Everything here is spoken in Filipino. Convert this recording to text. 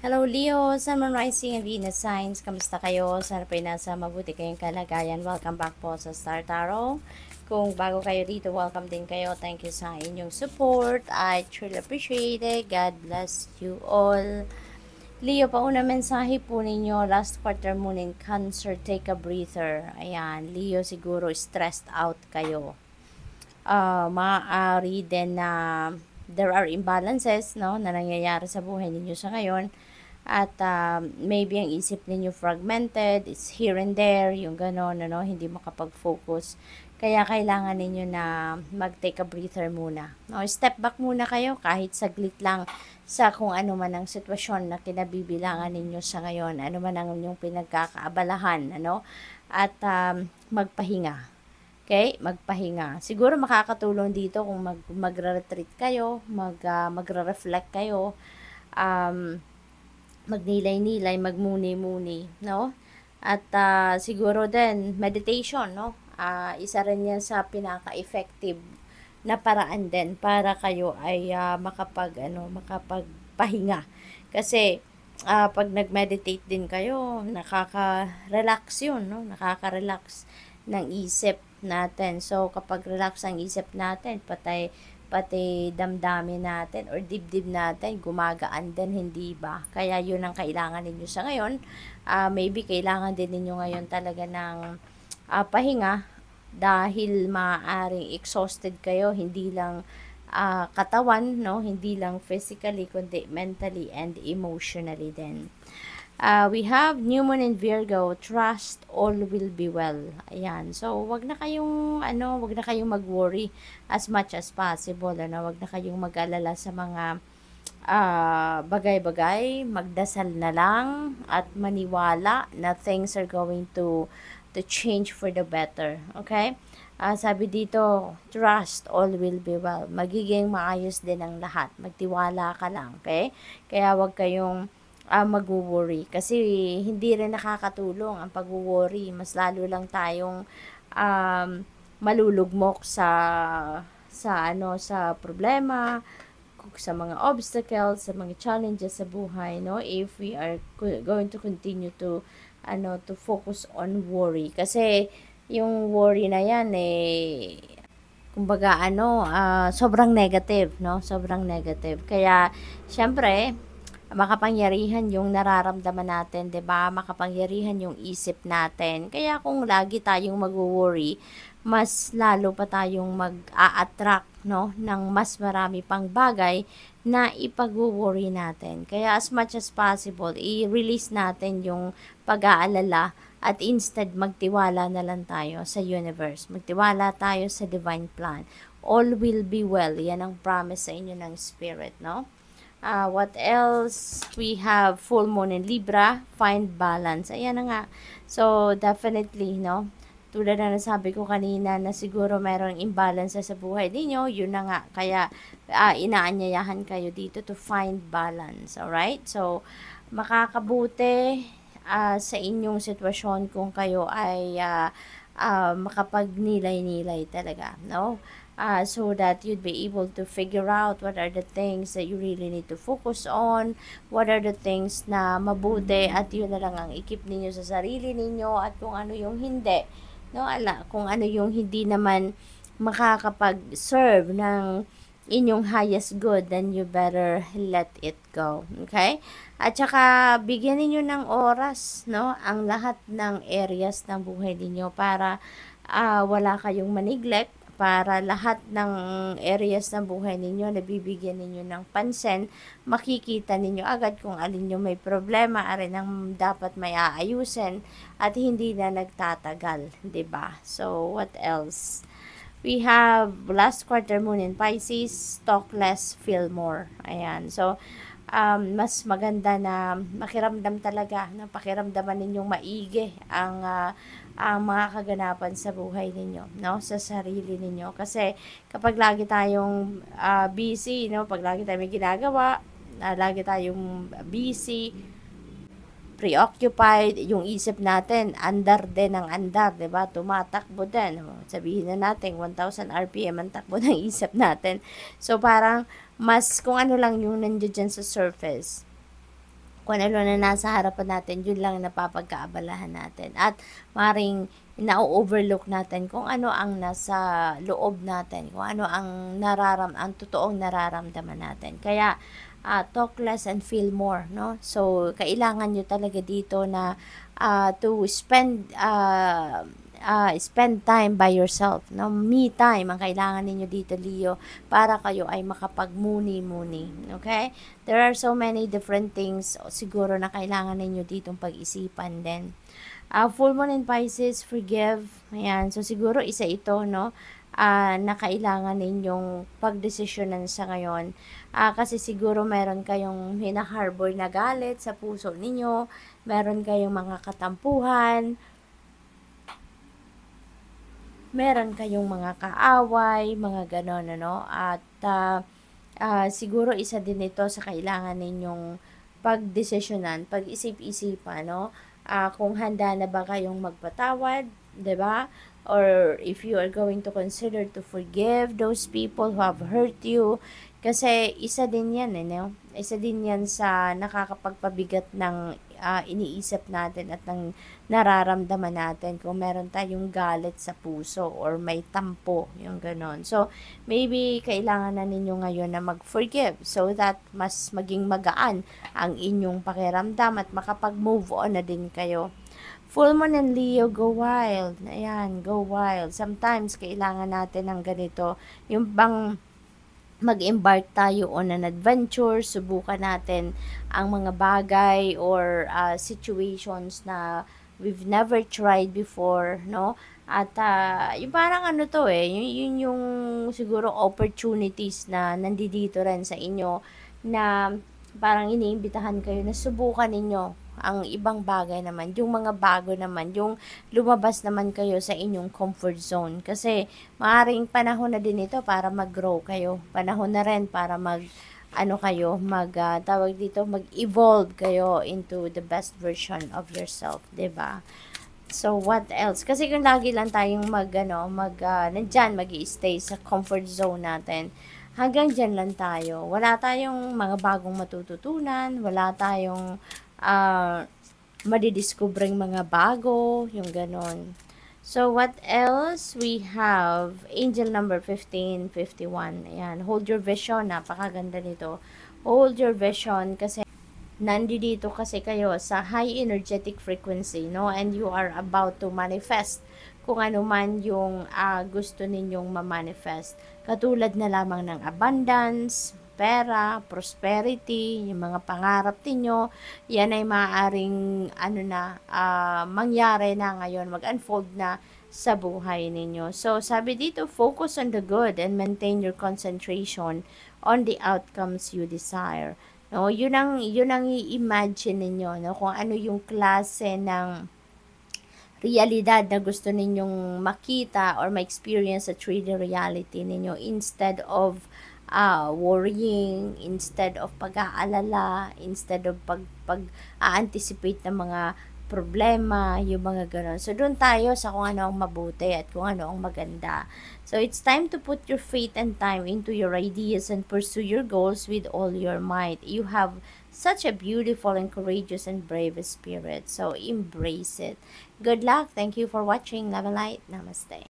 Hello Leo, Sun, Moon, Rising, and Venus signs. Kamusta kayo? Sana po nasa mabuti kayong kalagayan. Welcome back po sa Star Tarot. Kung bago kayo dito, welcome din kayo. Thank you sa inyong support. I truly appreciate it. God bless you all. Leo, pauna mensahe po ninyo, last quarter moon in Cancer, take a breather. Ayan, Leo, siguro stressed out kayo. Maaari din na there are imbalances, no, na nangyayari sa buhay ninyo sa ngayon. At maybe ang isip ninyo fragmented, it's here and there, yung gano'n, ano, hindi makapag-focus. Kaya kailangan ninyo na mag-take a breather muna. No, step back muna kayo kahit saglit lang sa kung ano man ang sitwasyon na kinabibilangan ninyo sa ngayon, ano man ang inyong pinagkakaabalahan, ano, at magpahinga. Okay? Magpahinga. Siguro makakatulong dito kung magre-retreat kayo, magre-reflect kayo, magnilay-nilay, magmuni-muni, no? At siguro din meditation, no? Isa rin yan sa pinaka-effective na paraan din para kayo ay makapagpahinga. Kasi pag nag-meditate din kayo, nakaka-relax yun, no? Nakaka-relax ng isip natin. So kapag relax ang isip natin, pati damdamin natin or dibdib natin gumagaan din, hindi ba? Kaya yun ang kailangan ninyo sa ngayon. Maybe kailangan din ninyo ngayon talaga ng pahinga dahil maaaring exhausted kayo, hindi lang katawan, no? Hindi lang physically kundi mentally and emotionally din. We have New Moon in Virgo, trust all will be well. Ayan. So, wag na kayong mag-worry as much as possible, ano? Wag na kayong mag-alala sa mga bagay-bagay, magdasal na lang at maniwala na things are going to change for the better. Okay? Sabi dito, trust all will be well. Magiging maayos din ang lahat. Magtiwala ka lang, okay? Kaya wag kayong mag-worry kasi hindi rin nakakatulong ang pag-worry. Mas lalo lang tayong malulugmok sa problema, sa mga obstacles, sa mga challenges sa buhay, no? If we are going to continue to focus on worry, kasi yung worry na yan kumbaga sobrang negative, no? Sobrang negative. Kaya syempre makapangyarihan yung nararamdaman natin, 'di ba? Makapangyarihan yung isip natin. Kaya kung lagi tayong magwo-worry, mas lalo pa tayong mag-a-attract, no, ng mas marami pang bagay na ipag-worry natin. Kaya as much as possible, i-release natin yung pag-aalala at instead magtiwala na lang tayo sa universe. Magtiwala tayo sa divine plan. All will be well. Yan ang promise sa inyo ng spirit, no? What else? We have full moon in Libra, find balance. Ayan na nga. So, definitely, no? Tulad na nasabi ko kanina na siguro mayroong imbalance sa buhay ninyo, yun na nga. Kaya, inaanyayahan kayo dito to find balance. Alright? So, makakabuti sa inyong sitwasyon kung kayo ay makapagnilay-nilay talaga, no? So that you'd be able to figure out what are the things that you really need to focus on, what are the things na mabuti at yun na lang ang ikip ninyo sa sarili ninyo at kung ano yung hindi, no? Kung ano yung hindi naman makakapag-serve ng inyong highest good, then you better let it go. Okay? At saka bigyan niyo ng oras, no, ang lahat ng areas ng buhay niyo para wala kayong maneglect, para lahat ng areas ng buhay ninyo na bibigyan ninyo ng pansin, makikita ninyo agad kung alin yung may problema, alin ang dapat may aayusin at hindi na nagtatagal, 'di ba? So what else? We have last quarter moon in Pisces, talk less, feel more. Ayan. So, mas maganda na makiramdam talaga, na pakiramdaman ninyong maigi ang mga kaganapan sa buhay ninyo, no? Sa sarili ninyo. Kasi kapag lagi tayong busy, no? Pag lagi tayong may ginagawa, lagi tayong busy, preoccupied, yung isip natin, andar din ang andar, 'di ba? Tumatakbo din. Sabihin na natin 1,000 RPM ang takbo ng isip natin. So parang mas kung ano lang yung nandiyan dyan sa surface. kung ano na nasa harapan natin, yun lang napapagkaabalahan natin. At maring na-overlook natin kung ano ang nasa loob natin, kung ano ang ang totoong nararamdaman natin. Kaya, talk less and feel more, no? So, kailangan nyo talaga dito na to spend time by yourself, no? Me time ang kailangan ninyo dito, Leo, para kayo ay makapagmuni-muni, okay? There are so many different things siguro na kailangan ninyo ditong pag-isipan din. Full moon in Pisces, forgive. Ayan, so siguro isa ito, no? Na kailangan ninyong pagdesisyonan sa ngayon. Kasi siguro meron kayong hinaharbor na galit sa puso ninyo, meron kayong mga katampuhan, meron kayong mga kaaway, mga ganon, ano? At siguro isa din ito sa kailangan ninyong pagdesisyonan, pag-isip-isipan, no? Kung handa na ba kayong magpatawad, 'di ba? Or if you are going to consider to forgive those people who have hurt you, kasi isa din 'yan, no? Isa din 'yan sa nakakapagpabigat ng iniisip natin at ng nararamdaman natin kung meron tayong galit sa puso or may tampo, yung ganon. So, maybe kailangan na ninyo ngayon na mag-forgive so that mas maging magaan ang inyong pakiramdam at makapag-move on na din kayo. Full Moon and Leo, go wild. Ayan, go wild. Sometimes, kailangan natin ng ganito. Yung bang mag-embark tayo on an adventure, subukan natin ang mga bagay or situations na we've never tried before, no? At yung parang ano to yun yung siguro opportunities na nandito rin sa inyo na parang iniimbitahan kayo na subukan ninyo ang ibang bagay naman, yung mga bago naman, yung lumabas naman kayo sa inyong comfort zone. Kasi maaaring panahon na din ito para mag-grow kayo. Panahon na rin para tawag dito, mag-evolve kayo into the best version of yourself, 'di ba? So, what else? Kasi kung lagi lang tayong nandyan, mag-i-stay sa comfort zone natin, hanggang dyan lang tayo. Wala tayong mga bagong matututunan, wala tayong madidiscovering mga bago, yung ganon. So, what else? We have angel number 1551. Ayan, hold your vision. Napakaganda nito. Hold your vision kasi nandito kasi kayo sa high energetic frequency, no? And you are about to manifest kung ano man yung gusto ninyong ma-manifest. Katulad na lamang ng abundance, pera, prosperity, yung mga pangarap ninyo, yan ay maaaring mangyari na ngayon, mag-unfold na sa buhay ninyo. So, sabi dito, focus on the good and maintain your concentration on the outcomes you desire. No, yun ang i-imagine ninyo, no, kung ano yung klase ng realidad na gusto ninyong makita or ma-experience sa 3D reality ninyo instead of worrying, instead of pag-aalala, instead of pag-anticipate ng mga problema, yung mga gano'n. So, doon tayo sa kung ano ang mabuti at kung ano ang maganda. So, it's time to put your faith and time into your ideas and pursue your goals with all your might. You have such a beautiful and courageous and brave spirit. So, embrace it. Good luck. Thank you for watching. Love and light. Namaste.